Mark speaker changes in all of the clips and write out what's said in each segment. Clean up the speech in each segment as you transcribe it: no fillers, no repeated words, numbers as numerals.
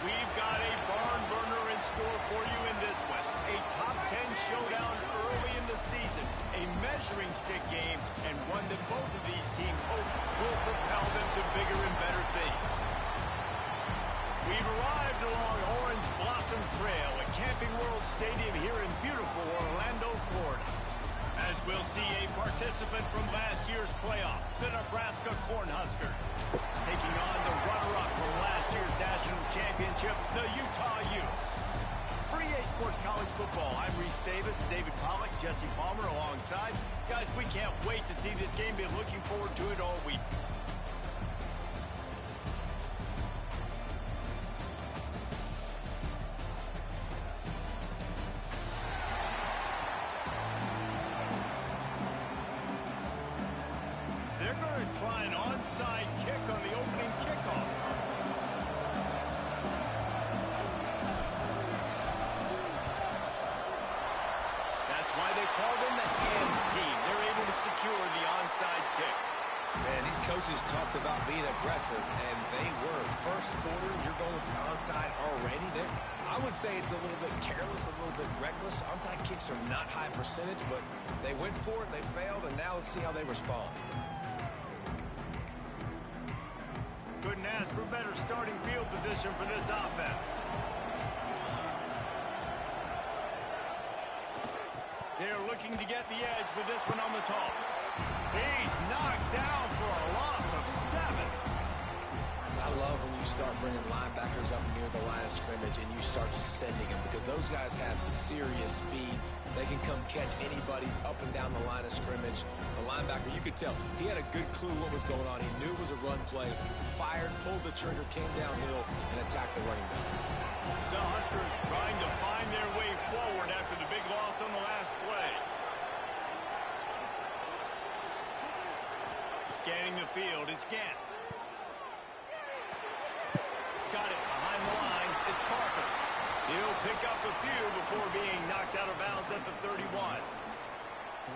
Speaker 1: We've got a barn burner in store for you in this one. A top 10 showdown early in the season. A measuring stick game, and one that both of these teams hope will propel them to bigger and better things. We've arrived along Orange Blossom Trail at Camping World Stadium here in beautiful Orlando, Florida. As we'll see a participant from last year's playoff, the Nebraska Cornhuskers, taking on the runner-up from last year's national championship, the Utah Utes. For EA Sports College Football, I'm Reese Davis, David Pollack, Jesse Palmer alongside. Guys, we can't wait to see this game. Been looking forward to it all week. They're going to try an onside kick on the opening kickoff. That's why they call them the hands team. They're able to secure the onside kick.
Speaker 2: Man, these coaches talked about being aggressive, and they were. First quarter, you're going with the onside already. I would say it's a little bit careless, a little bit reckless. Onside kicks are not high percentage, but they went for it, they failed, and now let's see how they respond.
Speaker 1: Couldn't ask for better starting field position for this offense. They're looking to get the edge with this one on the toss. He's knocked down for a loss of 7.
Speaker 2: I love when you start bringing linebackers up near the line of scrimmage and you start sending them, because those guys have serious speed. They can come catch anybody up and down the line of scrimmage. The linebacker, you could tell, he had a good clue what was going on. He knew it was a run play, fired, pulled the trigger, came downhill, and attacked the running back.
Speaker 1: The Huskers trying to find their way forward after the big loss on the last play. Scanning the field, it's Gant. Got it behind the line, it's Parker. He'll pick up a few before being knocked out of bounds at the 31.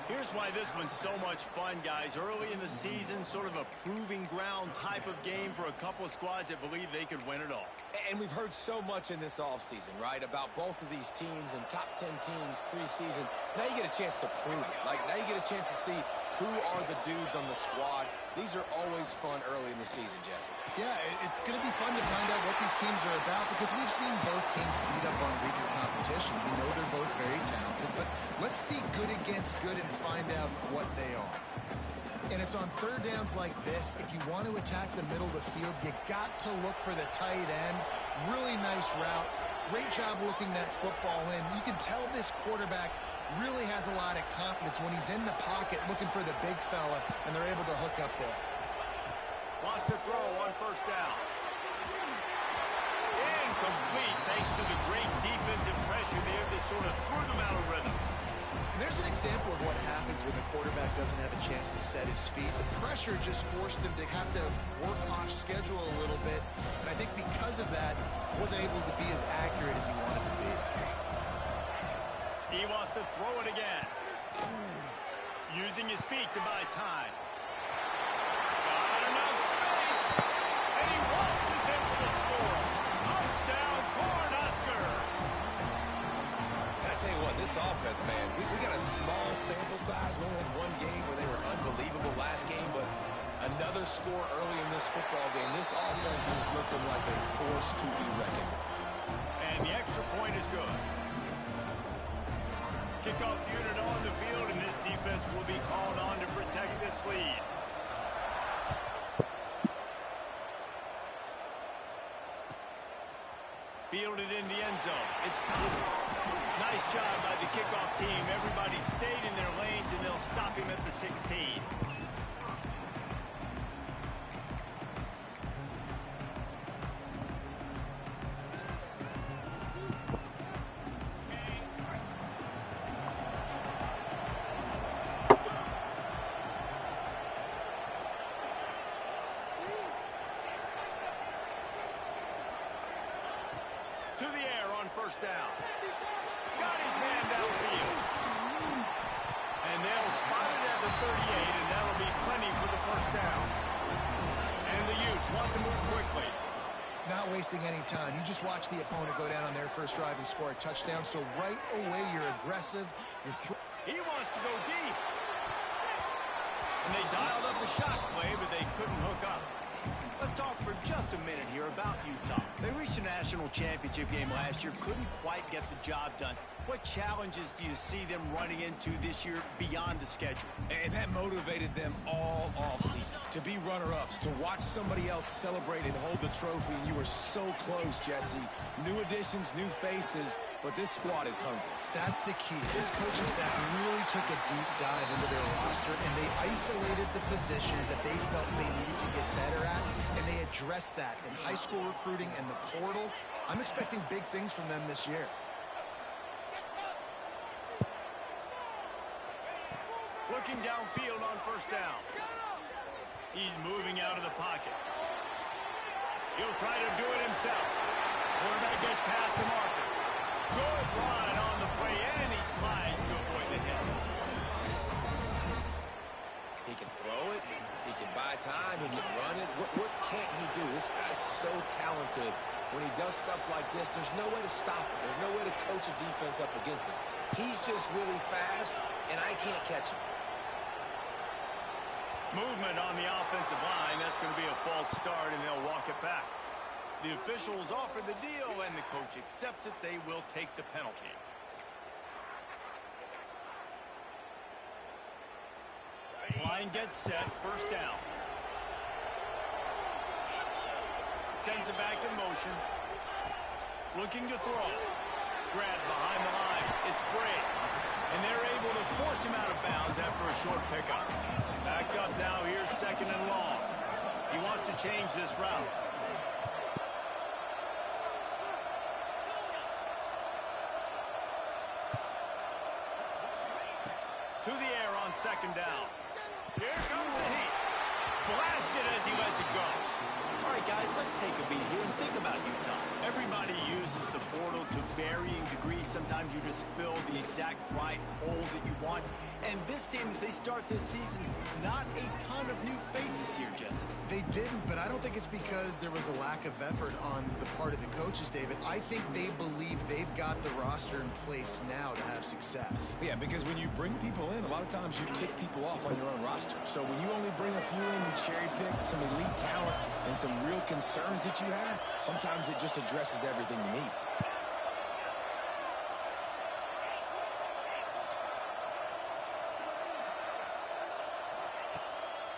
Speaker 1: Here's why this one's so much fun, guys. Early in the season, sort of a proving ground type of game for a couple of squads that believe they could win it all.
Speaker 2: And we've heard so much in this offseason, right, about both of these teams and top 10 teams preseason. Now you get a chance to prove it. Like, now you get a chance to see who are the dudes on the squad. These are always fun early in the season, Jesse.
Speaker 3: Yeah, it's going to be fun to find out what these teams are about, because we've seen both teams beat up on weaker competition. We know they're both very talented, but let's see good against good and find out what they are. And it's on third downs like this. If you want to attack the middle of the field, you got to look for the tight end. Really nice route. Great job looking that football in. You can tell this quarterback really has a lot of confidence when he's in the pocket looking for the big fella, and they're able to hook up there.
Speaker 1: Lost a throw on first down. Incomplete thanks to the great defensive pressure there that sort of threw them out of rhythm.
Speaker 3: There's an example of what happens when the quarterback doesn't have a chance to set his feet. The pressure just forced him to have to work off schedule a little bit. And I think because of that, he wasn't able to be as accurate as he wanted to be.
Speaker 1: He wants to throw it again. Using his feet to buy time. Got enough space. And he waltzes in for the score. Touchdown, Cornhuskers.
Speaker 2: Can I tell you what, this offense, man, we got a small sample size. We only had one game where they were unbelievable last game, but another score early in this football game. This offense is looking like a force to be reckoned with.
Speaker 1: And the extra point is good. Kickoff unit on the field, and this defense will be called on to protect this lead. Fielded in the end zone. It's Cousins. Nice job by the kickoff team. Everybody stayed in their lanes, and they'll stop him at the 16. To the air on first down. Got his man downfield. And they'll spot it at the 38, and that'll be plenty for the first down. And the Utes want to move quickly.
Speaker 3: Not wasting any time. You just watch the opponent go down on their first drive and score a touchdown. So right away, you're aggressive.
Speaker 1: He wants to go deep. And they dialed up the shot play, but they couldn't hook up. Let's talk for just a minute here about Utah. They reached a national championship game last year, couldn't quite get the job done. What challenges do you see them running into this year beyond the schedule?
Speaker 2: And that motivated them all offseason to be runner-ups, to watch somebody else celebrate and hold the trophy, and you were so close, Jesse. New additions, new faces, but this squad is hungry.
Speaker 3: That's the key. This coaching staff really took a deep dive into their roster, and they isolated the positions that they felt they needed to get better at, and they addressed that in high school recruiting and the portal. I'm expecting big things from them this year.
Speaker 1: Looking downfield on first down. He's moving out of the pocket. He'll try to do it himself. Quarterback gets past the marker. Good run on the play, and he slides to avoid the hit.
Speaker 2: He can throw it. He can buy time. He can run it. What can't he do? This guy's so talented. When he does stuff like this, there's no way to stop it. There's no way to coach a defense up against this. He's just really fast, and I can't catch him.
Speaker 1: Movement on the offensive line. That's going to be a false start, and they'll walk it back. The officials offer the deal, and the coach accepts it. They will take the penalty. Line gets set. First down. Sends it back in motion. Looking to throw. Grab behind the line. It's Bray. And they're able to force him out of bounds after a short pickup. Back up now. Here's second and long. He wants to change this route. To the air on second down. Here comes the heat. Blasted as he lets it go. All right, guys, let's take a beat here and think about Utah. Everybody uses the portal to varying degrees. Sometimes you just fill the exact right hole that you want. And this team, as they start this season, not a ton of new faces here, Jesse.
Speaker 3: They didn't, but I don't think it's because there was a lack of effort on the part of the coaches, David. I think they believe they've got the roster in place now to have success.
Speaker 2: Yeah, because when you bring people in, a lot of times you tick people off on your own roster. So when you only bring a few in, you cherry pick some elite talent and some real concerns that you have, sometimes it just addresses everything you need.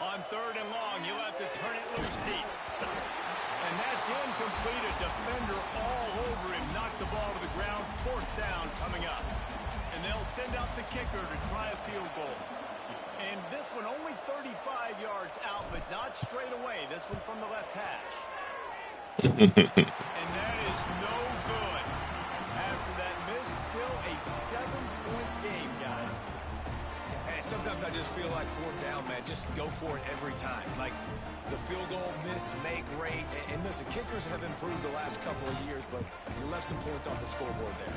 Speaker 1: On third and long, you'll have to turn it loose deep. And that's incomplete. A defender all over him. Knocked the ball to the ground. Fourth down coming up. And they'll send out the kicker to try a field goal. And this one only 35 yards out, but not straight away. This one from the left hash. And that is no good. After that miss, still a 7-point game, guys.
Speaker 2: And sometimes I just feel like fourth down, man, just go for it every time. Like the field goal, miss, make, rate. And listen, kickers have improved the last couple of years, but you left some points off the scoreboard there.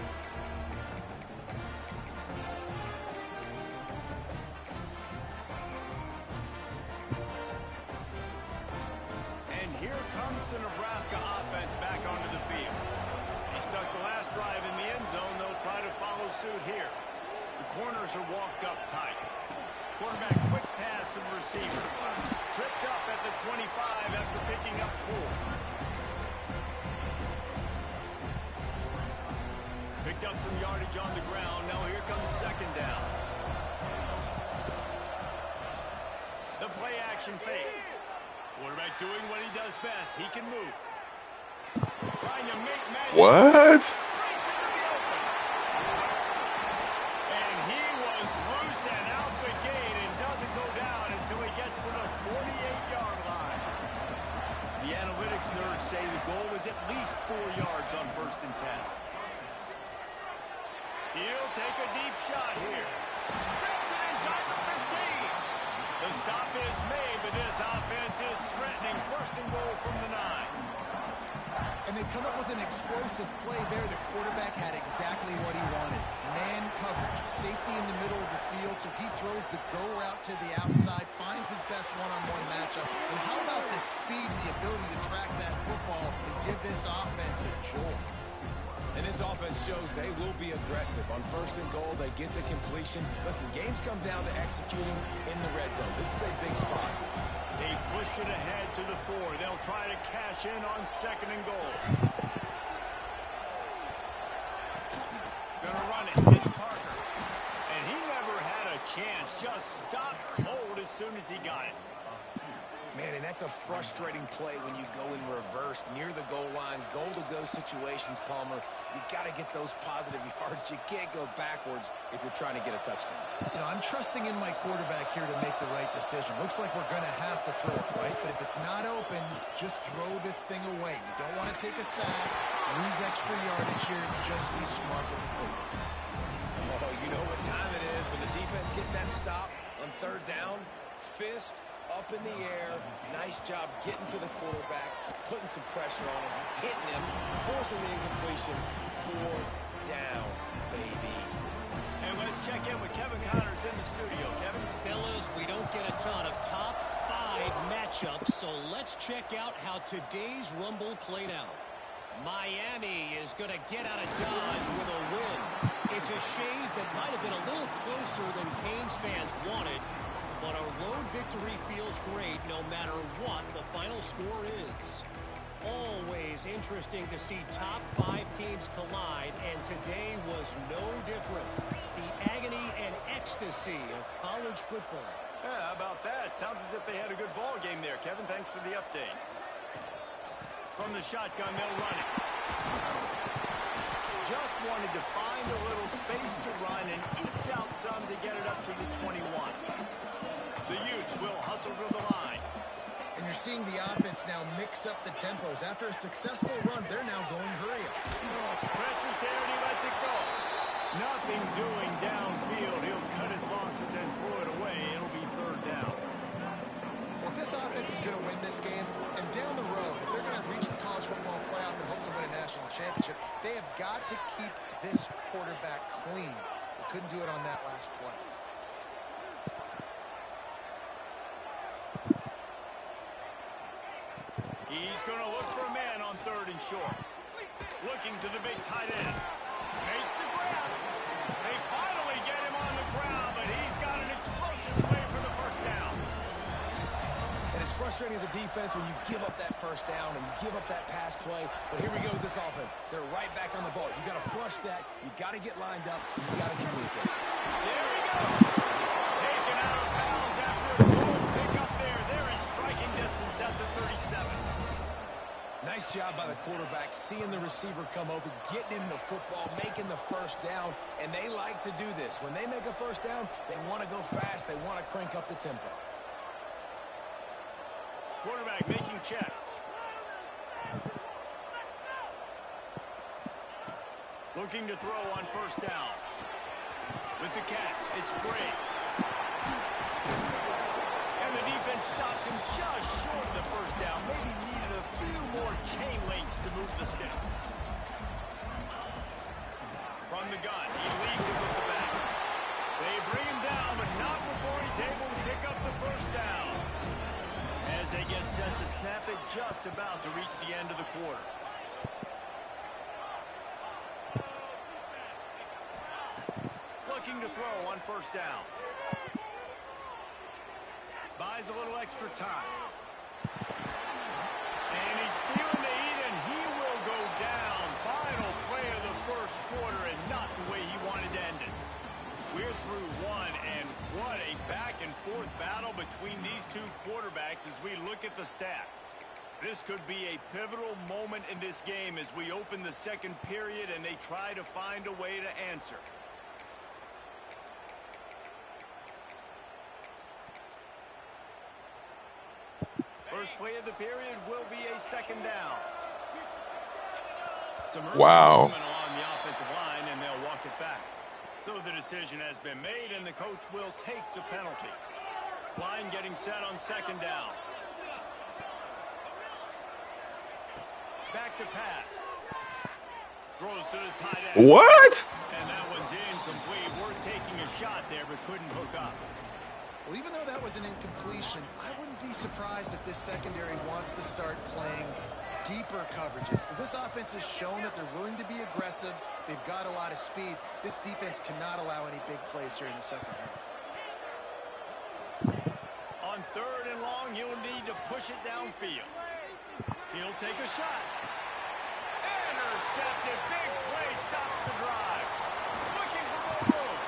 Speaker 1: And here comes the Nebraska offense back onto the field. They stuck the last drive in the end zone. They'll try to follow suit here. The corners are walked up tight. Quarterback quick pass to the receiver. Tripped up at the 25 after picking up 4. Picked up some yardage on the ground. Now here comes second down. The play action fake. Quarterback doing what he does best. He can move. Trying to make magic.
Speaker 4: What?
Speaker 1: And he was loose and out the gate and doesn't go down until he gets to the 48-yard line. The analytics nerds say the goal was at least 4 yards on first and 10. He'll take a deep shot here. Grabs it inside the 15. The stop is made, but this offense is threatening. First and goal from the 9.
Speaker 3: And they come up with an explosive play there. The quarterback had exactly what he wanted. Man coverage, safety in the middle of the field, so he throws the go route to the outside, finds his best one-on-one matchup. And how about the speed and the ability to track that football and give this offense a jolt.
Speaker 2: And this offense shows they will be aggressive. On 1st and goal, they get the completion. Listen, games come down to executing in the red zone. This is a big spot.
Speaker 1: They pushed it ahead to the 4. They'll try to cash in on 2nd and goal. Gonna run it. It's Parker. And he never had a chance. Just stopped cold as soon as he got it.
Speaker 2: Man, and that's a frustrating play when you go in reverse near the goal line, goal-to-go situations, Palmer. You got to get those positive yards. You can't go backwards if you're trying to get a touchdown.
Speaker 3: You know, I'm trusting in my quarterback here to make the right decision. Looks like we're going to have to throw it, right? But if it's not open, just throw this thing away. You don't want to take a sack, lose extra yardage here. Just be smart with the football.
Speaker 2: Oh, you know what time it is when the defense gets that stop on 3rd down. Fist up in the air. Nice job getting to the quarterback, putting some pressure on him, hitting him, forcing the incompletion. 4th down, baby.
Speaker 1: And let's check in with Kevin Connors in the studio. Kevin?
Speaker 4: Fellas, we don't get a ton of top 5 matchups, so let's check out how today's Rumble played out. Miami is going to get out of Dodge with a win. It's a shave that might have been a little closer than Canes fans wanted, but a road victory feels great no matter what the final score is. Always interesting to see top 5 teams collide, and today was no different. The agony and ecstasy of college football.
Speaker 1: Yeah, how about that? Sounds as if they had a good ball game there. Kevin, thanks for the update. From the shotgun, they'll run it. Just wanted to find a little space to run and ekes out some to get it up to the 21. The Utes will hustle to the line.
Speaker 3: And you're seeing the offense now mix up the tempos. After a successful run, they're now going hurry up.
Speaker 1: Pressure's there and he lets it go. Nothing doing downfield. He'll cut his losses and throw it away. It'll be 3rd down.
Speaker 3: Well, if this offense is going to win this game, and down the road, if they're going to reach the college football playoff and hope to win a national championship, they have got to keep this quarterback clean. They couldn't do it on that last play.
Speaker 1: He's going to look for a man on 3rd and short. Looking to the big tight end. Makes the grab. They finally get him on the ground, but he's got an explosive play for the 1st down.
Speaker 2: And it's frustrating as a defense when you give up that 1st down and you give up that pass play. But here we go with this offense. They're right back on the ball. You got to flush that. You got to get lined up. You got to communicate.
Speaker 1: There he goes. Taken out of bounds after a goal pick up there. There is striking distance at the 37.
Speaker 2: Nice job by the quarterback, seeing the receiver come open, getting him the football, making the 1st down, and they like to do this. When they make a 1st down, they want to go fast. They want to crank up the tempo.
Speaker 1: Quarterback making checks. Looking to throw on 1st down. With the catch, it's Gray. And the defense stops him just short of the 1st down. Maybe needed a few more chain links to move the sticks. From the gun, he leaves it with the back. They bring him down, but not before he's able to pick up the 1st down. As they get set to snap it, just about to reach the end of the quarter. Looking to throw on 1st down. Buys a little extra time. And he's feeling the heat, and he will go down. Final play of the 1st quarter, and not the way he wanted to end it. We're through 1, and what a back-and-forth battle between these 2 quarterbacks as we look at the stats. This could be a pivotal moment in this game as we open the 2nd period and they try to find a way to answer. First play of the period will be a 2nd down. Some
Speaker 5: Wow.
Speaker 1: movement along the offensive line, and they'll walk it back. So the decision has been made, and the coach will take the penalty. Line getting set on 2nd down. Back to pass. Throws to the tight end.
Speaker 5: What?
Speaker 1: And that one's incomplete. We're taking a shot there, but couldn't hook up.
Speaker 3: Well, even though that was an incompletion, I wouldn't be surprised if this secondary wants to start playing deeper coverages, because this offense has shown that they're willing to be aggressive. They've got a lot of speed. This defense cannot allow any big plays here in the second half.
Speaker 1: On 3rd and long, he'll need to push it downfield. He'll take a shot. Intercepted. Big play stops the drive. Looking for more room.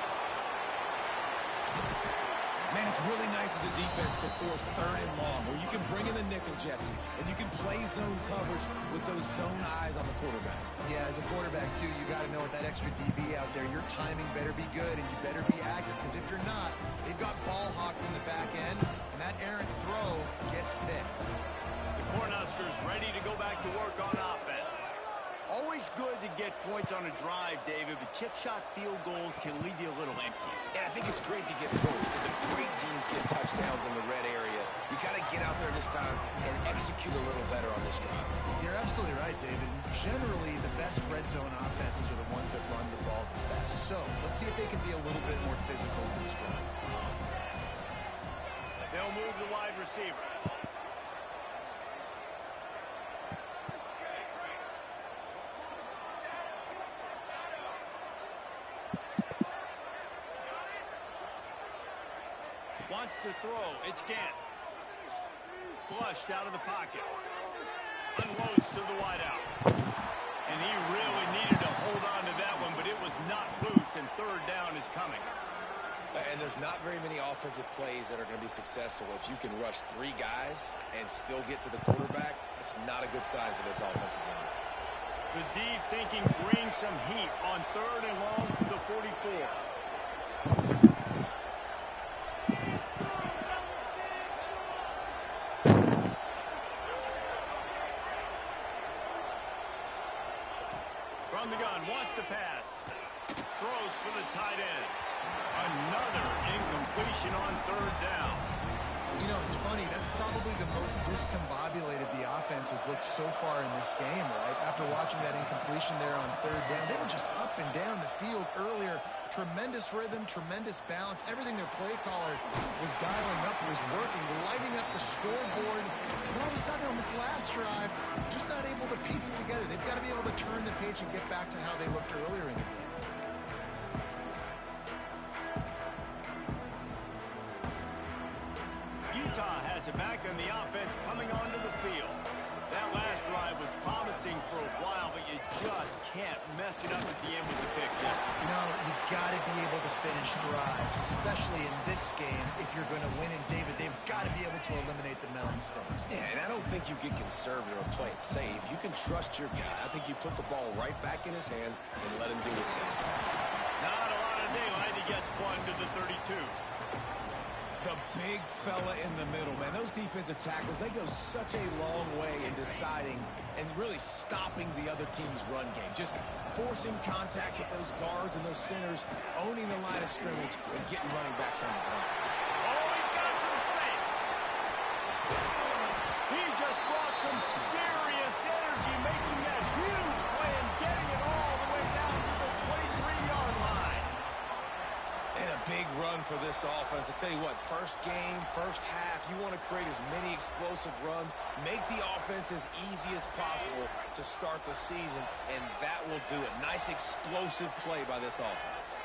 Speaker 2: Man, it's really nice as a defense to force 3rd and long, where you can bring in the nickel, Jesse, and you can play zone coverage with those zone eyes on the quarterback.
Speaker 3: Yeah, as a quarterback, too, you got to know with that extra DB out there, your timing better be good and you better be accurate, because if you're not, they've got ball hawks in the back end, and that errant throw gets picked.
Speaker 1: The Cornhuskers ready to go back to work on offense. Always good to get points on a drive, David, but chip shot field goals can leave you a little empty.
Speaker 2: And I think it's great to get points, but the great teams get touchdowns in the red area. You got to get out there this time and execute a little better on this drive.
Speaker 3: You're absolutely right, David. Generally, the best red zone offenses are the ones that run the ball the best. So let's see if they can be a little bit more physical in this drive.
Speaker 1: They'll move the wide receiver. Wants to throw. It's Gant. Flushed out of the pocket. Unloads to the wideout. And he really needed to hold on to that one, but it was not loose, and 3rd down is coming.
Speaker 2: And there's not very many offensive plays that are going to be successful. If you can rush 3 guys and still get to the quarterback, that's not a good sign for this offensive line.
Speaker 1: The D thinking bring some heat on 3rd and long from the 44. From the gun, wants to pass. Throws for the tight end. Another incompletion on 3rd down.
Speaker 3: You know, it's funny. That's probably the most discombobulated the offense has looked so far in this game, right? After watching that incompletion there on 3rd down, they were just up and down the field earlier. Tremendous rhythm, tremendous balance. Everything their play caller was dialing up was working, lighting up the scoreboard. And all of a sudden on this last drive, just not able to piece it together. They've got to be able to turn the page and get back to how they looked earlier in the game.
Speaker 1: Utah has it back on the offense coming onto the field. That last drive was promising for a while, but you just can't mess it up at the end with the pick, Jeff.
Speaker 3: You know, you got to be able to finish drives, especially in this game if you're going to win. And David, they've got to be able to eliminate the mental mistakes.
Speaker 2: Yeah, and I don't think you get conservative or play it safe. You can trust your guy. I think you put the ball right back in his hands and let him do his thing.
Speaker 1: Not a lot of daylight. He gets one to the 32.
Speaker 2: The big fella in the middle, man. Those defensive tackles, they go such a long way in deciding and really stopping the other team's run game. Just forcing contact with those guards and those centers, owning the line of scrimmage, and getting running backs on the ground.
Speaker 1: Oh, he's got some space. He just brought some serious energy, making that huge play and getting it all the way down to the 23-yard line.
Speaker 2: And a big run for this offense. I tell you what, first game, first half, you want to create as many explosive runs, make the offense as easy as possible to start the season, and that will do it. Nice explosive play by this offense.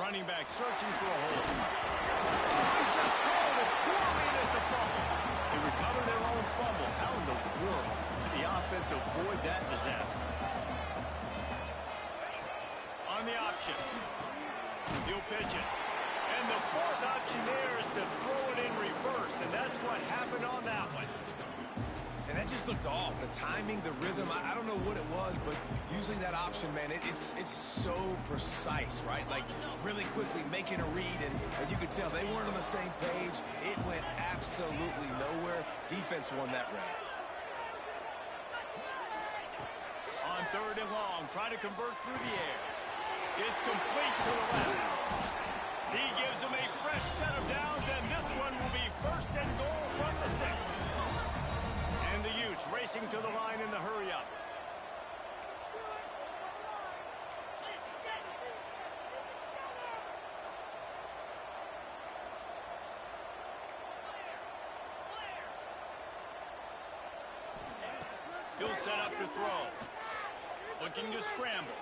Speaker 1: Running back searching for a hole. He just held it poorly, and it's a fumble. They recover their own fumble. How in the world did the offense avoid that disaster? On the option. He'll pitch it. And the 4th option there is to throw it in reverse, and that's what happened on that one.
Speaker 2: And that just looked off. The timing, the rhythm, I don't know what it was, but usually that option, man, it's so precise, right? Like really quickly making a read, and you could tell they weren't on the same page. It went absolutely nowhere. Defense won that round.
Speaker 1: On 3rd and long, trying to convert through the air. It's complete to the left. He gives them a fresh set of downs, and this one will be 1st and goal from the 6. And the Utes racing to the line in the hurry-up. He'll set up to throw. Looking to scramble.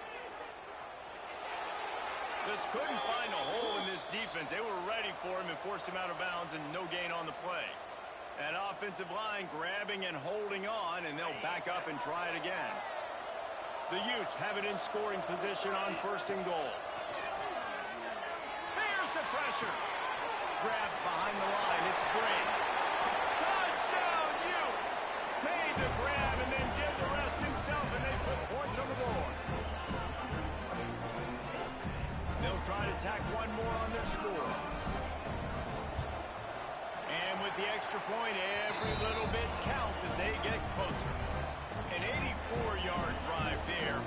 Speaker 1: Just couldn't find a hole in this defense. They were ready for him and forced him out of bounds, and no gain on the play. That offensive line grabbing and holding on, and they'll back up and try it again. The Utes have it in scoring position on 1st and goal. Here's the pressure. Grab behind the line. It's Brink. Touchdown, Utes! Made the grab and then did the rest himself, and they put points on the board. They'll try to tack one more on their score. And with the extra point, every little bit counts as they get closer. An 84-yard drive there.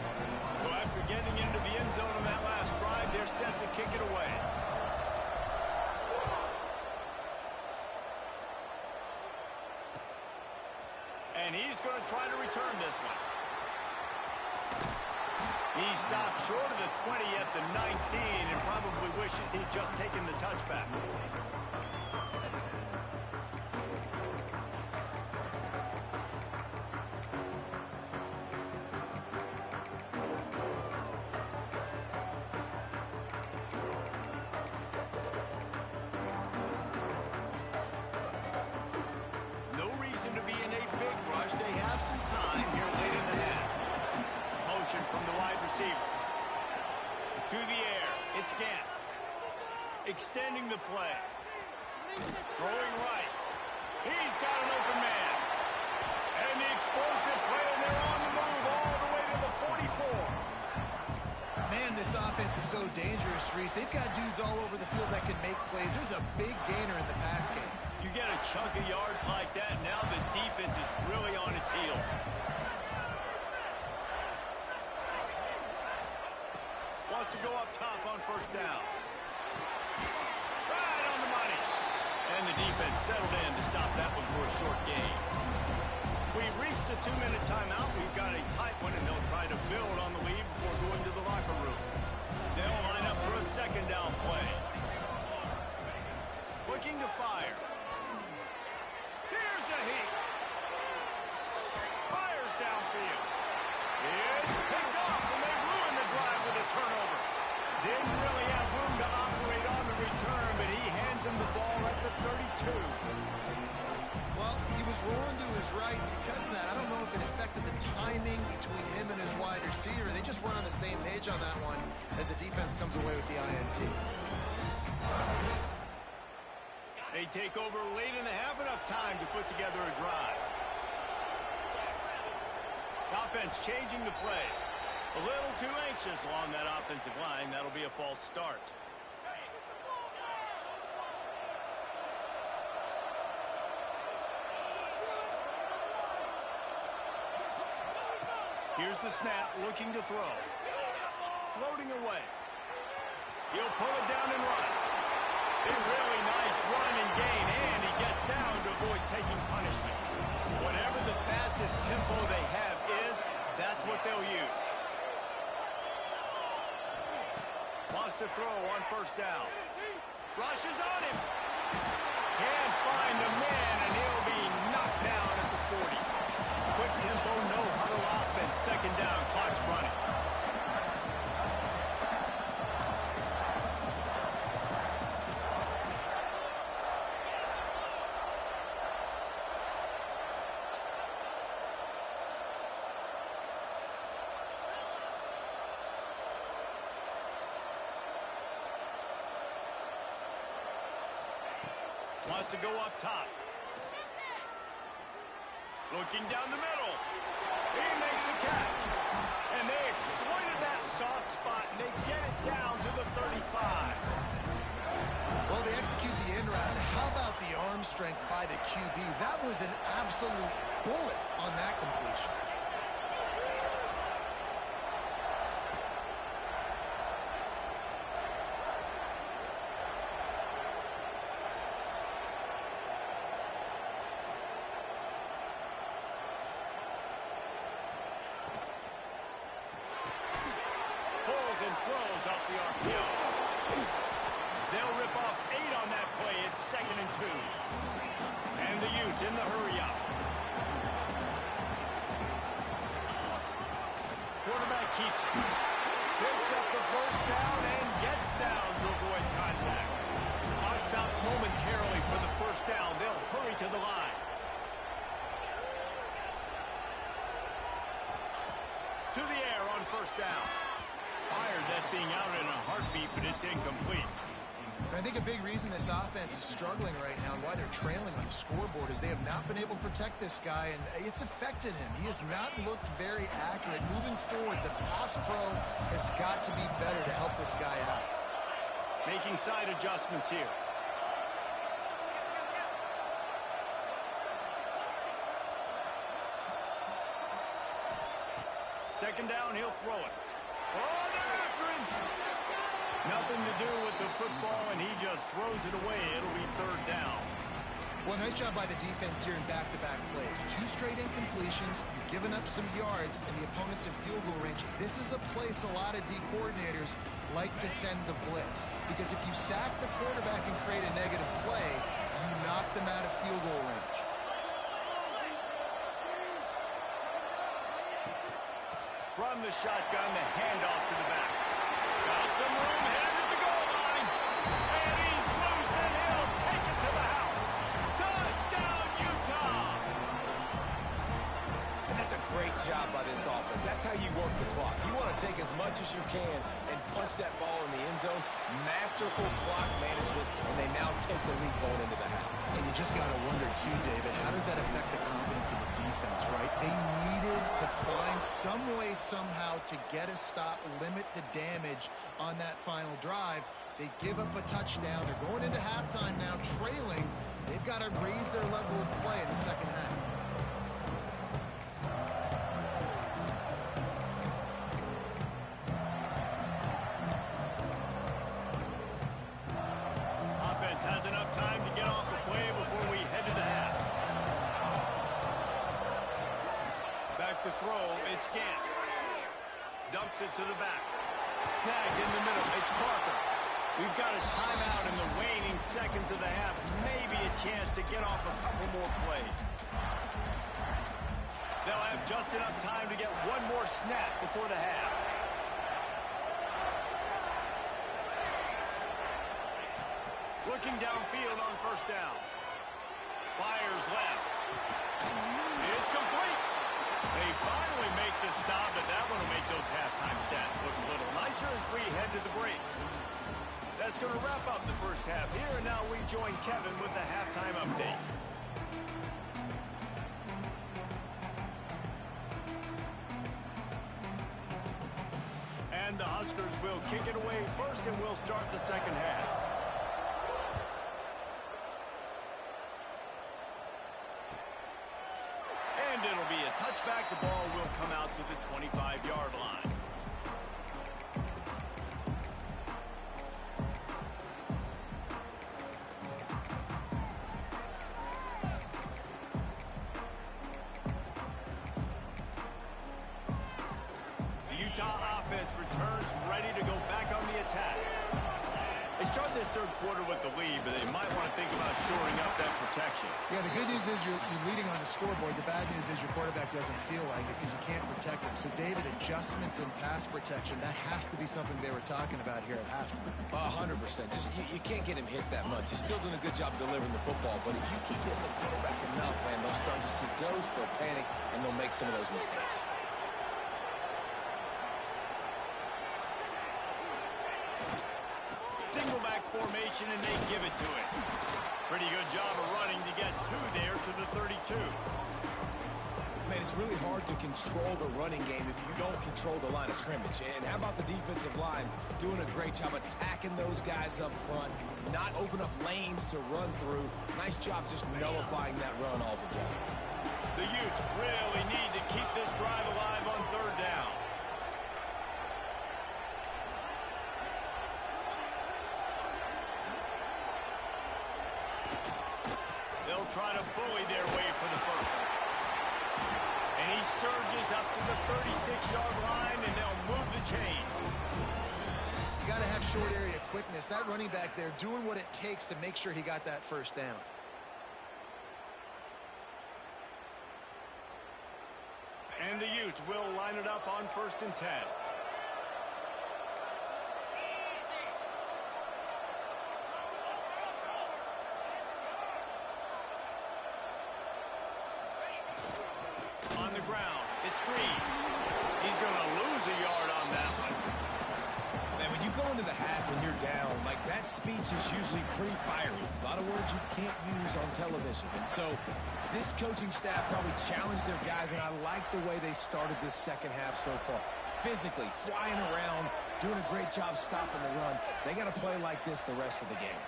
Speaker 1: So after getting into the end zone on that last drive, they're set to kick it away. And he's going to try to return this one. He stopped short of the 20 at the 19 and probably wishes he'd just taken the touchback. No reason to be in a big rush. They have some time here late in the half. Motion from the wide receiver. To the air. It's Gant. Extending the play. Throwing right. He's got an open man. And the explosive play, and they're on the move all the way to the 44.
Speaker 3: Man, this offense is so dangerous, Reese. They've got dudes all over the field that can make plays. There's a big gainer in the pass game.
Speaker 1: You get a chunk of yards like that, now the defense is really on its heels. Wants to go up top on 1st down. Right on the money. And the defense settled in to stop that one for a short gain. We've reached the 2-minute timeout. We've got a tight one, and they'll try to build on the lead before going to the locker room. They'll line up for a 2nd down play. Looking to fire. Here's a heat. Fires downfield. It's picked off, and they ruin the drive with a turnover. Didn't really have room to operate on the return, but he hands him the ball at the 32.
Speaker 3: Well, he was rolling to his right. Because of that, I don't know if it affected the timing between him and his wide receiver. They just run on the same page on that one as the defense comes away with the INT.
Speaker 1: They take over late and have enough time to put together a drive. Offense changing the play. A little too anxious along that offensive line. That'll be a false start. Here's the snap, looking to throw. Floating away. He'll pull it down and run. A really nice run and gain, and he gets down to avoid taking punishment. Whatever the fastest tempo they have is, that's what they'll use. Wants to throw on 1st down. Rushes on him. Can't find a man, and he'll be knocked down at the 40. Quick tempo, no huddle offense. 2nd down, clock's running. Wants to go up top. Looking down the middle. He makes a catch. And they exploited that soft spot, and they get it down to the 35.
Speaker 3: Well, they execute the in route. How about the arm strength by the QB? That was an absolute bullet on that completion.
Speaker 1: And throws off the RPO. They'll rip off 8 on that play. It's 2nd and 2. And the Utes in the hurry up. keeps it. Picks up the first down and gets down to avoid contact. Clock stops momentarily for the first down. They'll hurry to the line. To the air on first down. Fired that thing out in a heartbeat, but it's incomplete.
Speaker 3: And I think a big reason this offense is struggling right now and why they're trailing on the scoreboard is they have not been able to protect this guy, and it's affected him. He has not looked very accurate. Moving forward, the pass pro has got to be better to help this guy out.
Speaker 1: Making side adjustments here. Second down, he'll throw it. Oh, they're after him! Nothing to do with the football, and he just throws it away. It'll be third down.
Speaker 3: Well, nice job by the defense here in back-to-back plays. 2 straight incompletions, you've given up some yards, and the opponent's in field goal range. This is a place a lot of D coordinators like to send the blitz, because if you sack the quarterback and create a negative play, you knock them out of field goal range.
Speaker 1: From the shotgun, the handoff to the back. Got some room, headed to the goal line. And he's loose, and he'll take it to the house. Touchdown, Utah!
Speaker 2: And that's a great job by this offense. That's how you work the clock. You want to take as much as you can and punch that ball in the end zone. Masterful clock management, and they now take the lead going into the half.
Speaker 3: And you just got to wonder, too, David, how does that affect the confidence of the defense, right? They needed to find some way, somehow, to get a stop, limit the damage on that final drive. They give up a touchdown. They're going into halftime now, trailing. They've got to raise their level of play in the second half.
Speaker 1: Has enough time to get off the play before we head to the half. Back to throw, it's Gant. Dumps it to the back. Snagged in the middle, it's Parker. We've got a timeout in the waning seconds of the half. Maybe a chance to get off a couple more plays. They'll have just enough time to get one more snap before the half. Looking downfield on first down. Fires left. It's complete. They finally make the stop, but that one will make those halftime stats look a little nicer as we head to the break. That's going to wrap up the first half here, and now we join Kevin with the halftime update. And the Huskers will kick it away first, and we'll start the second half. And it'll be a touchback. The ball will come out to the 25-yard line. The Utah offense returns ready to go back on the attack. They started this third quarter with the lead, but they might want to think about shoring up that protection.
Speaker 3: Yeah, the good news is you're leading on the scoreboard. The bad news is your quarterback doesn't feel like it because you can't protect him. So, David, adjustments in pass protection, that has to be something they were talking about here at halftime.
Speaker 2: 100%. Just you can't get him hit that much. He's still doing a good job delivering the football, but if you keep hitting the quarterback enough, man, they'll start to see ghosts, they'll panic, and they'll make some of those mistakes.
Speaker 1: Single back formation, and they give it to it. Pretty good job of running to get 2 there to the 32.
Speaker 2: Man, it's really hard to control the running game if you don't control the line of scrimmage. And how about the defensive line doing a great job attacking those guys up front, not open up lanes to run through. Nice job just nullifying that run altogether.
Speaker 1: The Utes really need to keep this drive alive on third down. They'll try to bully their way for the first. And he surges up to the 36-yard line, and they'll move the chain.
Speaker 3: You got to have short area quickness. That running back there doing what it takes to make sure he got that first down.
Speaker 1: And the Utes will line it up on 1st and 10. the ground. It's Green. He's going to lose a yard on that one.
Speaker 2: Man, when you go into the half and you're down, like that speech is usually pretty fiery. A lot of words you can't use on television. And so this coaching staff probably challenged their guys, and I like the way they started this second half so far. Physically, flying around, doing a great job stopping the run. They got to play like this the rest of the game.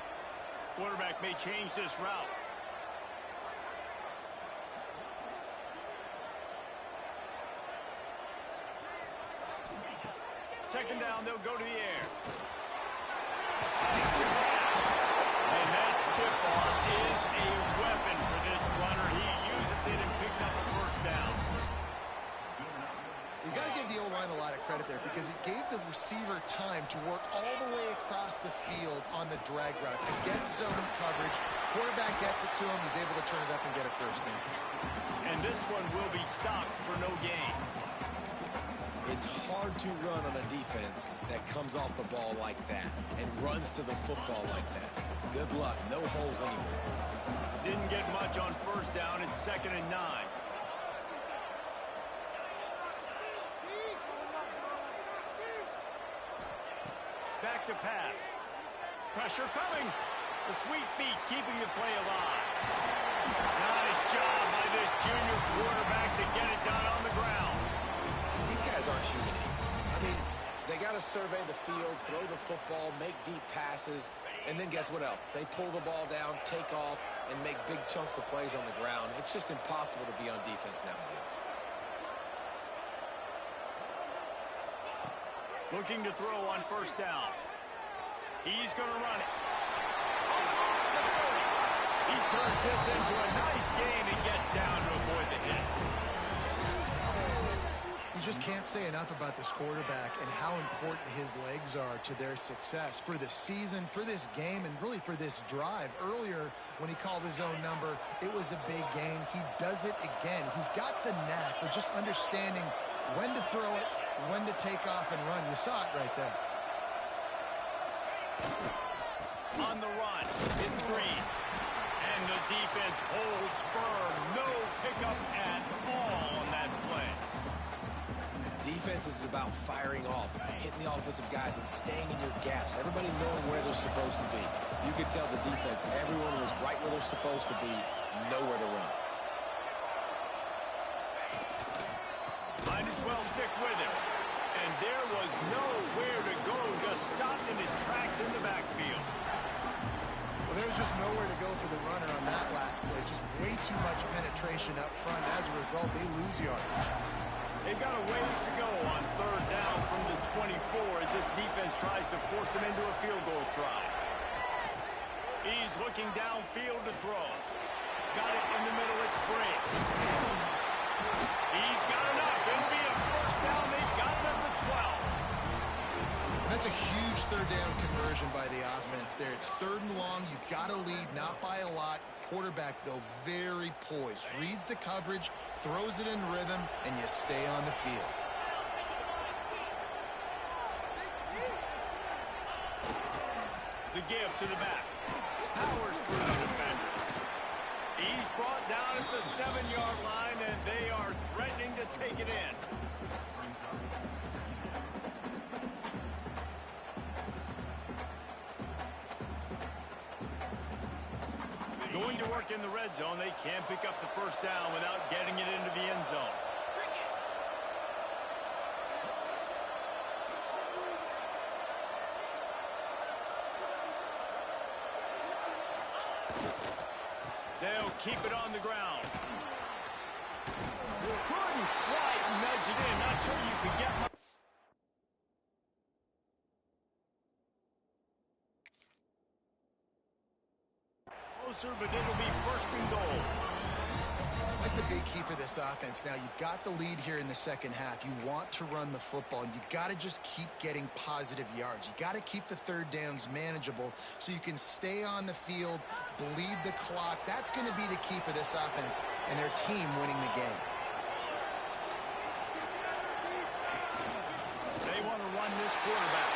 Speaker 1: Quarterback may change this route. Second down, they'll go to the air. And that stiff arm is a weapon for this runner. He uses it and picks up a first down.
Speaker 3: You got to give the O-line a lot of credit there because it gave the receiver time to work all the way across the field on the drag route against zone coverage. Quarterback gets it to him. He's able to turn it up and get a first down.
Speaker 1: And this one will be stopped for no gain.
Speaker 2: It's hard to run on a defense that comes off the ball like that and runs to the football like that. Good luck. No holes anywhere.
Speaker 1: Didn't get much on first down. It's 2nd and 9. Back to pass. Pressure coming. The sweet feet keeping the play alive. Nice job by this junior quarterback to get it done on the ground.
Speaker 2: These guys aren't human anymore. I mean, they got to survey the field, throw the football, make deep passes, and then guess what else? They pull the ball down, take off, and make big chunks of plays on the ground. It's just impossible to be on defense nowadays.
Speaker 1: Looking to throw on first down. He's going to run it. He turns this into a nice gain and gets down to avoid the hit.
Speaker 3: You just can't say enough about this quarterback and how important his legs are to their success for the season, for this game, and really for this drive. Earlier, when he called his own number, it was a big gain. He does it again. He's got the knack for just understanding when to throw it, when to take off and run. You saw it right there.
Speaker 1: On the run, it's Green. And the defense holds firm. No pickup at all on that play.
Speaker 2: Defense is about firing off, hitting the offensive guys, and staying in your gaps. Everybody knowing where they're supposed to be. You could tell the defense, everyone was right where they're supposed to be, nowhere to run.
Speaker 1: Might as well stick with him. And there was nowhere to go, just stopped in his tracks in the backfield.
Speaker 3: Well, there was just nowhere to go for the runner on that last play. Just way too much penetration up front. As a result, they lose yardage.
Speaker 1: They've got a ways to go on third down from the 24 as this defense tries to force him into a field goal try. He's looking downfield to throw. Got it in the middle, it's Green. He's got enough. It'll be a first down. They've got it up to 12.
Speaker 3: That's a huge third down conversion by the offense there. It's 3rd and long. You've got to lead, not by a lot. Quarterback, though, very poised. Reads the coverage, throws it in rhythm, and you stay on the field.
Speaker 1: The give to the back. Powers through the defender. He's brought down at the 7-yard line, and they are threatening to take it in. Going to work in the red zone. They can't pick up the first down without getting it into the end zone. They'll keep it on the ground. Couldn't quite nudge it in. Not sure you could get much. Closer, but it'll be 1st and goal.
Speaker 3: That's a big key for this offense. Now, you've got the lead here in the second half. You want to run the football, and you've got to just keep getting positive yards. You got to keep the third downs manageable so you can stay on the field, bleed the clock. That's going to be the key for this offense and their team winning the game.
Speaker 1: They want to run this quarterback.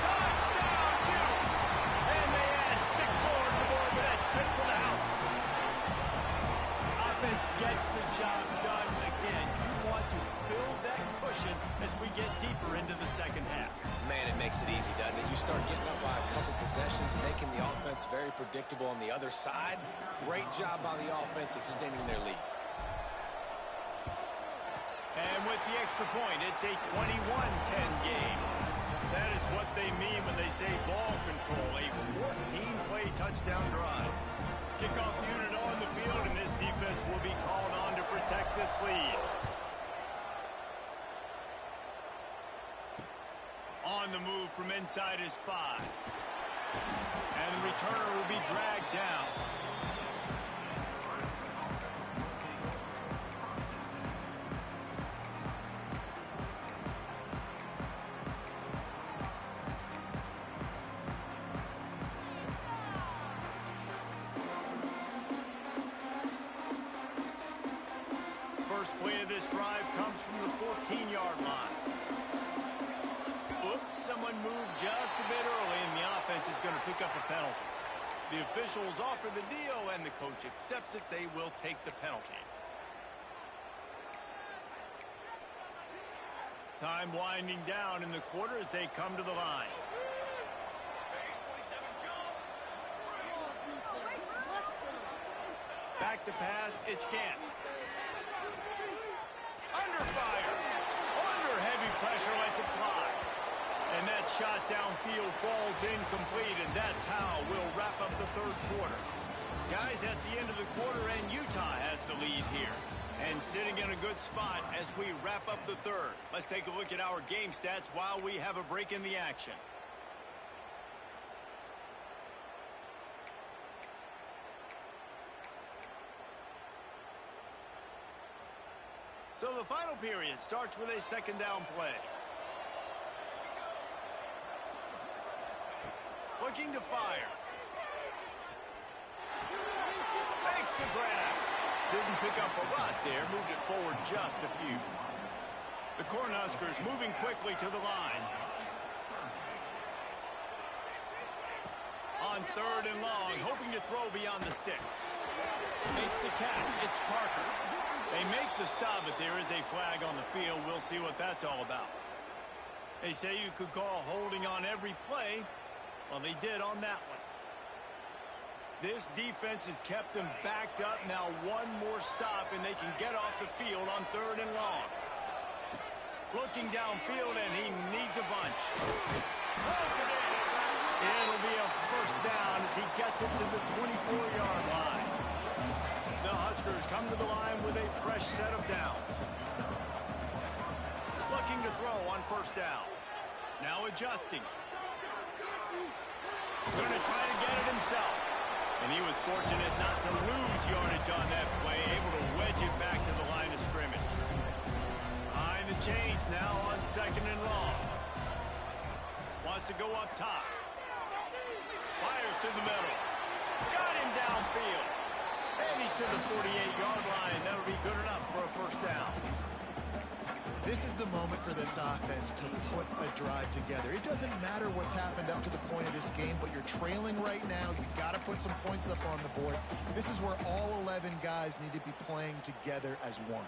Speaker 1: Touchdown, Utes! And they add 6 more to the board, but that's it for the house. Offense gets the job done. Again, you want to build that cushion as we get deeper into the second half.
Speaker 2: Man, it makes it easy, doesn't it? You start getting up by a couple possessions, making the offense very predictable on the other side. Great job by the offense extending their lead.
Speaker 1: And with the extra point, it's a 21-10 game. That is what they mean when they say ball control, a 14-play touchdown drive. Kickoff unit on the field, and this defense will be called on to protect this lead. On the move from inside his 5. And the returner will be dragged down. First play of this drive comes from the 14-yard line. Oops, someone moved just a bit early, and the offense is going to pick up a penalty. The officials offer the deal, and the coach accepts it. They will take the penalty. Time winding down in the quarter as they come to the line. Back to pass, it's Gant. Under fire. Under heavy pressure, lets it fly. And that shot downfield falls incomplete, and that's how we'll wrap up the third quarter. Guys, that's the end of the quarter, and Utah has the lead here. And sitting in a good spot as we wrap up the third. Let's take a look at our game stats while we have a break in the action. So the final period starts with a second down play. Looking to fire. Makes the grab. Didn't pick up a lot there. Moved it forward just a few. The Cornhuskers moving quickly to the line. On third and long, hoping to throw beyond the sticks. Makes the catch. It's Parker. They make the stop, but there is a flag on the field. We'll see what that's all about. They say you could call holding on every play. Well, they did on that one. This defense has kept them backed up. Now one more stop, and they can get off the field on third and long. Looking downfield, and he needs a bunch. It'll be a first down as he gets it to the 24-yard line. The Huskers come to the line with a fresh set of downs. Looking to throw on first down. Now adjusting. Going to try to get it himself. And he was fortunate not to lose yardage on that play, able to wedge it back to the line of scrimmage. Behind the chains now on second and long. Wants to go up top. Fires to the middle. Got him downfield. And he's to the 48-yard line. That'll be good enough for a first down.
Speaker 3: This is the moment for this offense to put a drive together. It doesn't matter what's happened up to the point of this game, but you're trailing right now. You've got to put some points up on the board. This is where all 11 guys need to be playing together as one.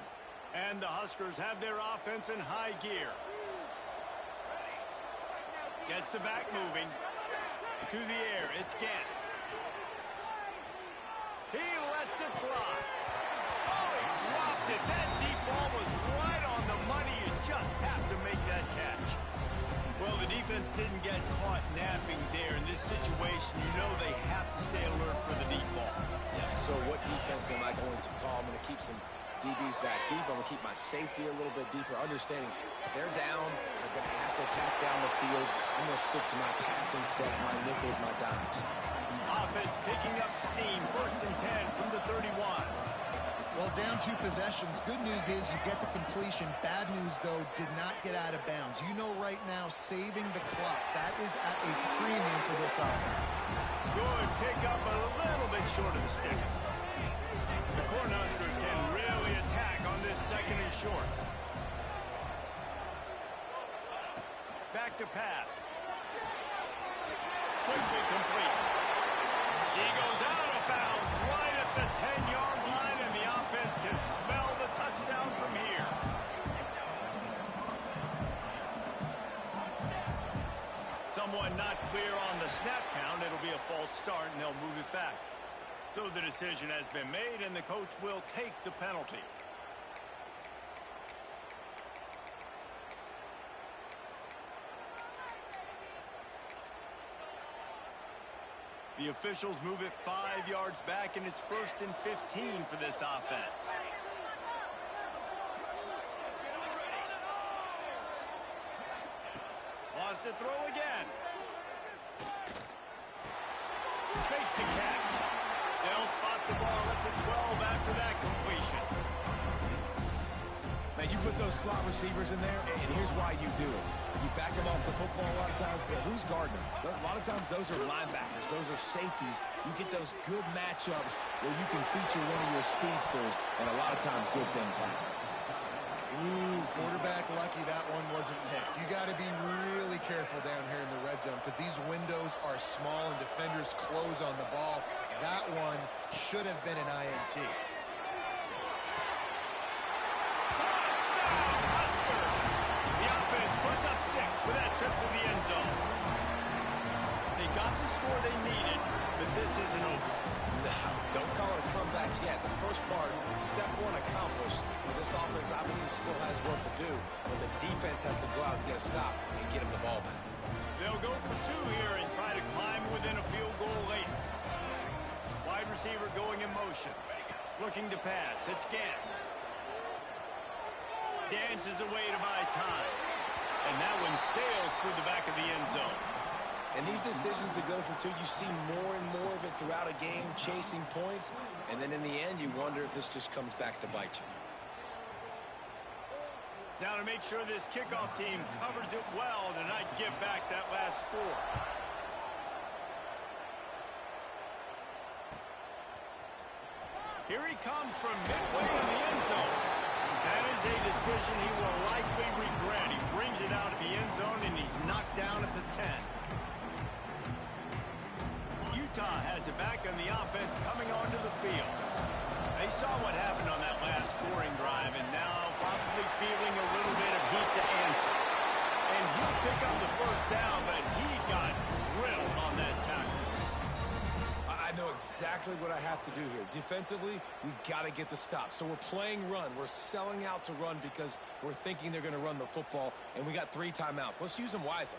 Speaker 1: And the Huskers have their offense in high gear. Gets the back moving. To the air, it's Gant. He lets it fly. Oh, he dropped it. That deep ball was right on the money. You just have to make that catch. Well, the defense didn't get caught napping there. In this situation, you know they have to stay alert for the deep ball.
Speaker 2: Yeah, so what defense am I going to call? I'm going to keep some DBs back deep. I'm going to keep my safety a little bit deeper, understanding they're down. They're going to have to attack down the field. I'm going to stick to my passing sets, my nickels, my dimes.
Speaker 1: Offense picking up steam. First and 10 from the 31.
Speaker 3: Well, down 2 possessions. Good news is you get the completion. Bad news, though, did not get out of bounds. You know right now, saving the clock. That is at a premium for this offense.
Speaker 1: Good pick up a little bit short of the sticks. The Cornhuskers can really attack on this second and short. Back to pass. Quickly complete. He goes out of bounds right at the 10-yard line, and the offense defense can smell the touchdown from here. Someone not clear on the snap count. It'll be a false start, and they'll move it back. So the decision has been made, and the coach will take the penalty. The officials move it 5 yards back, and it's 1st and 15 for this offense. Wants to throw again. Makes the catch. They'll spot the ball at the 12 after that completion.
Speaker 2: Man, you put those slot receivers in there, and here's why you do it. You back them off the football a lot of times, but who's guarding them? A lot of times those are linebackers. Those are safeties. You get those good matchups where you can feature one of your speedsters, and a lot of times good things happen.
Speaker 3: Ooh, quarterback lucky that one wasn't picked. You got to be really careful down here in the red zone because these windows are small and defenders close on the ball. That one should have been an INT.
Speaker 1: Touchdown, Husker! The offense puts up 6 with that trip to the end zone. They got the score they needed, but this isn't over.
Speaker 2: No, don't call it a comeback yet. The first part, step 1 accomplished. But this offense obviously still has work to do. But the defense has to go out and get a stop and get him the ball back.
Speaker 1: They'll go for 2 here and try to climb within a field goal late. Wide receiver going in motion. Looking to pass. It's Gant. Dances away to buy time. And that one sails through the back of the end zone.
Speaker 2: And these decisions to go for 2, you see more and more of it throughout a game, chasing points. And then in the end, you wonder if this just comes back to bite you.
Speaker 1: Now to make sure this kickoff team covers it well to not give back that last score. Here he comes from midway in the end zone. That is a decision he will likely regret. He brings it out of the end zone, and he's knocked down at the 10. Utah has it back on the offense coming onto the field. They saw what happened on that last scoring drive, and now probably feeling a little bit of heat to answer. And he'll pick up the first down, but he got drilled on that tackle.
Speaker 2: I know exactly what I have to do here. Defensively, we got to get the stop. So we're playing run. We're selling out to run because we're thinking they're going to run the football, and we got 3 timeouts. Let's use them wisely.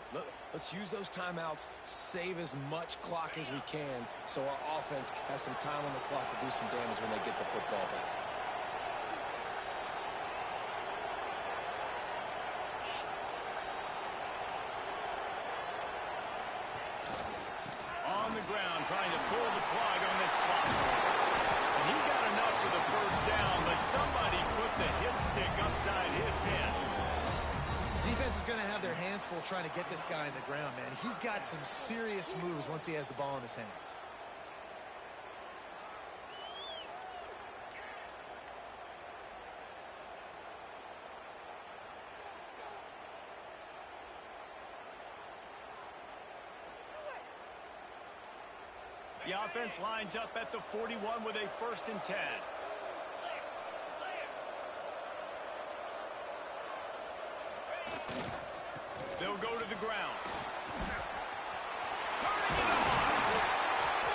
Speaker 2: Let's use those timeouts, save as much clock as we can so our offense has some time on the clock to do some damage when they get the football back.
Speaker 1: On the ground, trying to pull the plug on this clock. And he got enough for the first down, but somebody put the hit stick upside his head.
Speaker 3: Defense is going to have their hands full trying to get this guy in the ground, man. He's got some serious moves once he has the ball in his hands.
Speaker 1: The offense lines up at the 41 with a 1st and 10. They'll go to the ground. Turning it on.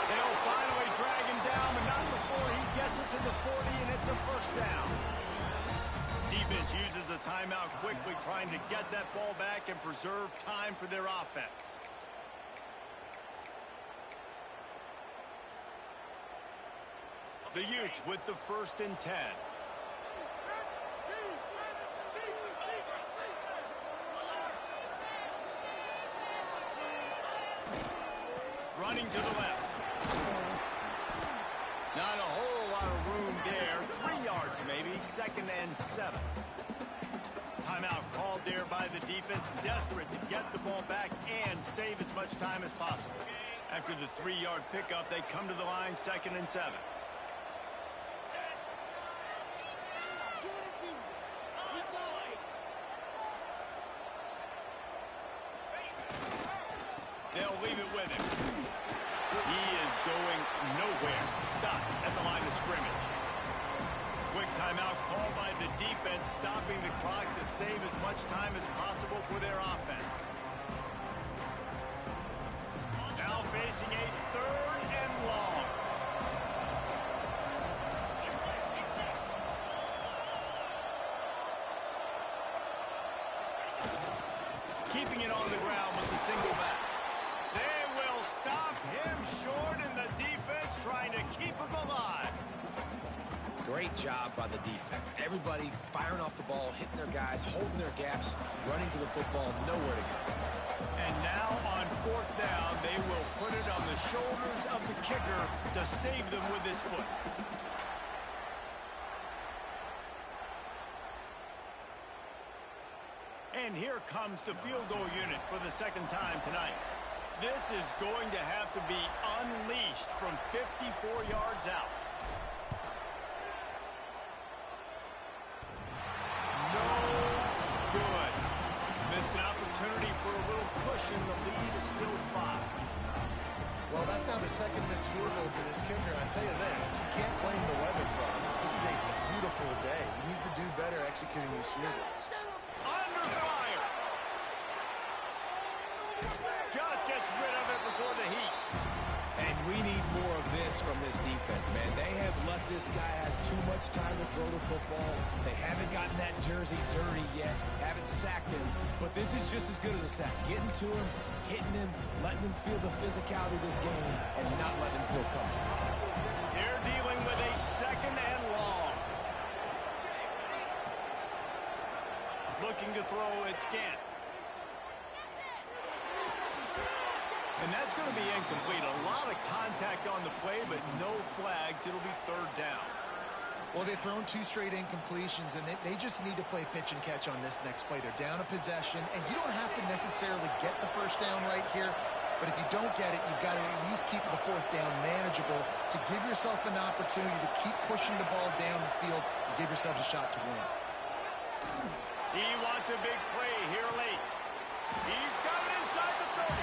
Speaker 1: They'll finally drag him down, but not before he gets it to the 40, and it's a 1st down. Defense uses a timeout quickly, trying to get that ball back and preserve time for their offense. The Utes with the 1st and 10. Running to the left. Not a whole lot of room there. 3 yards maybe. 2nd and 7. Timeout called there by the defense. Desperate to get the ball back and save as much time as possible. After the 3-yard pickup, they come to the line. 2nd and 7. They'll leave it with him. He is going nowhere. Stop at the line of scrimmage. Quick Timeout called by the defense, stopping the clock to save as much time as possible for their offense. Now facing a 3rd and long. Keeping it on the ground with the single back. They will stop him short, and the defense trying to keep him alive.
Speaker 2: Great job by the defense. Everybody firing off the ball, hitting their guys, holding their gaps, running to the football, nowhere to go.
Speaker 1: And now on 4th down, they will put it on the shoulders of the kicker to save them with his foot. And here comes the field goal unit for the 2nd time tonight. This is going to have to be unleashed from 54 yards out. No good. Missed an opportunity for a little cushion. The lead is still 5.
Speaker 3: Well, that's now the 2nd missed field goal for this kicker. I'll tell you this, you can't blame the weather for this. This is a beautiful day. He needs to do better executing these field goals.
Speaker 1: Under fire. Just gets rid of it before the heat.
Speaker 2: And we need more of this from this defense, man. They have let this guy have too much time to throw the football. They haven't gotten that jersey dirty yet, haven't sacked him. But this is just as good as a sack. Getting to him, hitting him, letting him feel the physicality of this game, and not letting him feel comfortable.
Speaker 1: They're dealing with a 2nd and long. Looking to throw, it's Gant. And that's going to be incomplete. A lot of contact on the play, but no flags. It'll be 3rd down.
Speaker 3: Well, they've thrown 2 straight incompletions, and they just need to play pitch and catch on this next play. They're down a possession, and you don't have to necessarily get the 1st down right here, but if you don't get it, you've got to at least keep the 4th down manageable to give yourself an opportunity to keep pushing the ball down the field and give yourselves a shot to win.
Speaker 1: He wants a big play here late. He's got it inside the 30.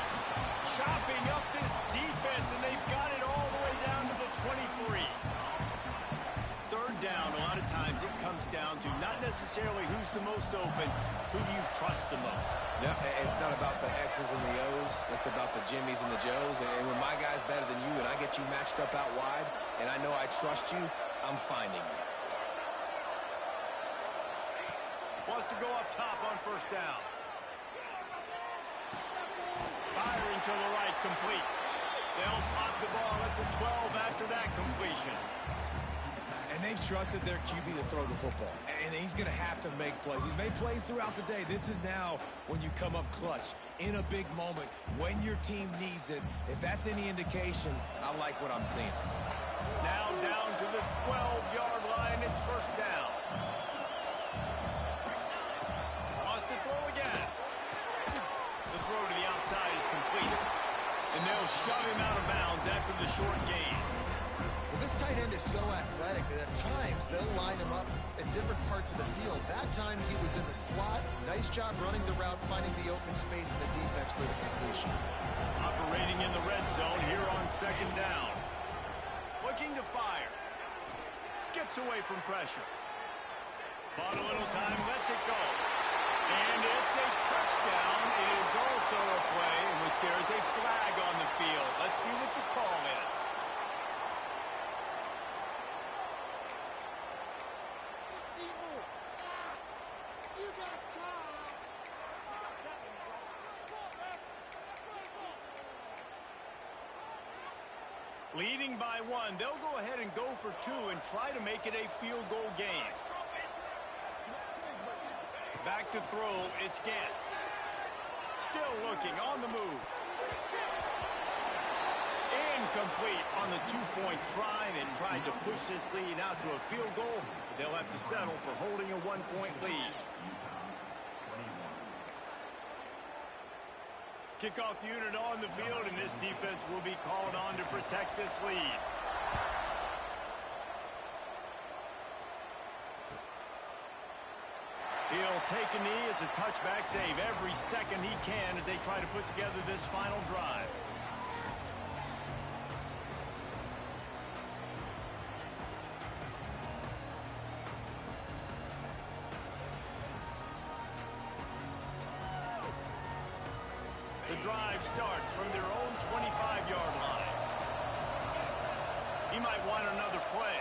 Speaker 1: Chopping up this defense, and they've got it all the way down to the 23. 3rd down, a lot of times it comes down to not necessarily who's the most open, who do you trust the most?
Speaker 2: No, it's not about the X's and the O's. It's about the Jimmies and the Joes. And when my guy's better than you and I get you matched up out wide, and I know I trust you, I'm finding you.
Speaker 1: Wants to go up top on 1st down. Firing to the right, complete. They'll spot the ball at the 12 after that completion.
Speaker 2: And they've trusted their QB to throw the football. And he's going to have to make plays. He's made plays throughout the day. This is now when you come up clutch in a big moment when your team needs it. If that's any indication, I like what I'm seeing.
Speaker 1: Now down to the 12-yard line. It's 1st down. Wants to throw again. The throw to the outside is complete. And they'll shove him out of bounds after the short gain.
Speaker 3: Well, this tight end is so athletic that at times they'll line him up in different parts of the field. That time he was in the slot. Nice job running the route, finding the open space in the defense for the completion.
Speaker 1: Operating in the red zone here on 2nd down. Looking to fire. Skips away from pressure. Bought a little time, lets it go. And it's a touchdown. It is also a play in which there is a flag on the field. Let's see what the call is. Leading by 1, they'll go ahead and go for 2 and try to make it a field goal game. Back to throw, it's Gant. Still looking, on the move. Incomplete on the 2-point try, and tried to push this lead out to a field goal. They'll have to settle for holding a 1-point lead. Kickoff unit on the field, and this defense will be called on to protect this lead. He'll take a knee. It's a touchback save every second he can as they try to put together this final drive. the drive starts from their own 25-yard line. He might want another play.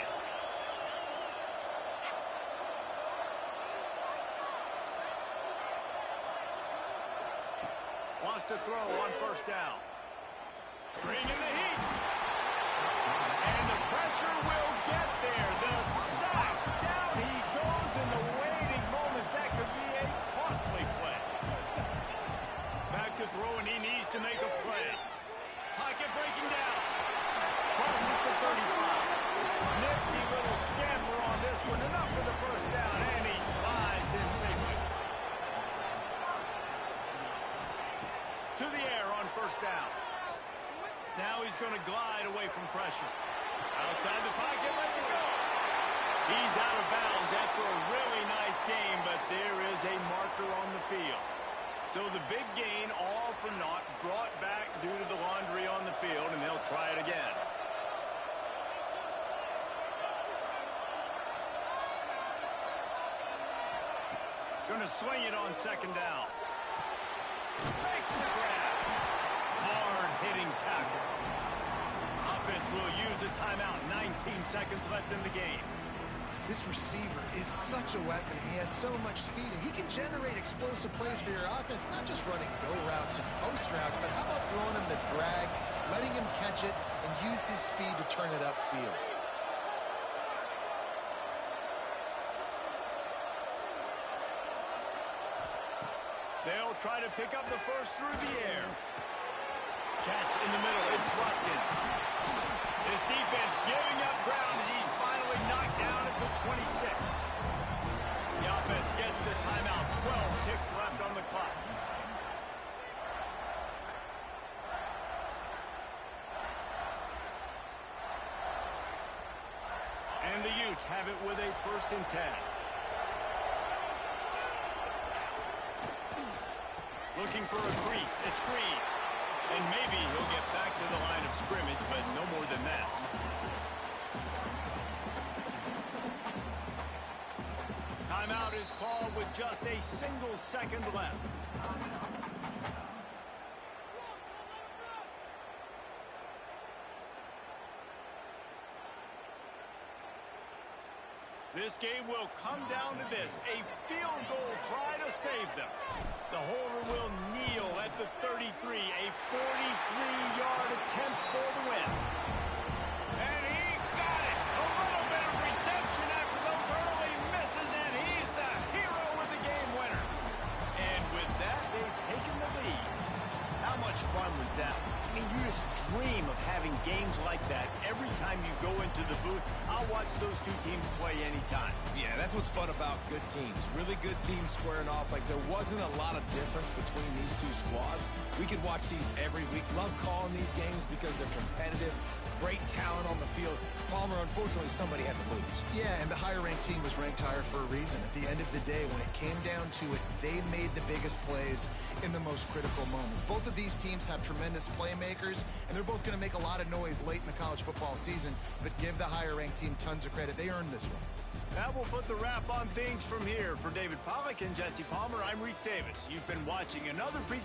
Speaker 1: Wants to throw on first down. Bring in the heat. And the pressure will get there. The sack. Down he goes in the waiting moments. That could be a costly play. Back to throw, and he needs to make a play. Pocket breaking down. Crosses the 35. Nifty little scamper on this one. Enough for the first down, and he slides in safely. To the air on first down. Now he's going to glide away from pressure. Outside the pocket, lets it go. He's out of bounds after a really nice game, but there is a marker on the field. So the big gain, all for naught, brought back due to the laundry on the field, and they'll try it again. Going to swing it on second down. Makes the grab. Hard-hitting tackle. Offense will use a timeout. 19 seconds left in the game.
Speaker 3: This receiver is such a weapon. He has so much speed, and he can generate explosive plays for your offense, not just running go routes and post routes, but how about throwing him the drag, letting him catch it, and use his speed to turn it upfield.
Speaker 1: They'll try to pick up the first through the air. Catch in the middle. It's locked in. This defense giving up ground as he's finally knocked down at the 26. The offense gets the timeout. 12 ticks left on the clock. And the Utes have it with a 1st and 10. Looking for a crease. It's Green. And maybe he'll get back to the line of scrimmage, but no more than that. Timeout is called with just a single second left. This game will come down to this. A field goal try to save them. The holder will kneel at the 33. A 43-yard attempt for the win. And he got it. A little bit of redemption after those early misses, and he's the hero with the game winner. And with that, they've taken the lead. How much fun was that? I mean, you just dream of having games like that every time you go into the booth. I'll watch those two teams play anytime.
Speaker 2: Yeah, that's what's fun about good teams. Really good teams squaring off. Like, there wasn't a lot of difference between these two squads. We could watch these every week. Love calling these games because they're competitive. Great talent on the field. Palmer, unfortunately, somebody had to lose.
Speaker 3: Yeah, and the higher-ranked team was ranked higher for a reason. At the end of the day, when it came down to it, they made the biggest plays in the most critical moments. Both of these teams have tremendous playmakers, and they're both going to make a lot of noise late in the college football season, but give the higher-ranked team tons of credit. They earned this one.
Speaker 1: That will put the wrap on things from here. For David Pollack and Jesse Palmer, I'm Reese Davis. You've been watching another presentation.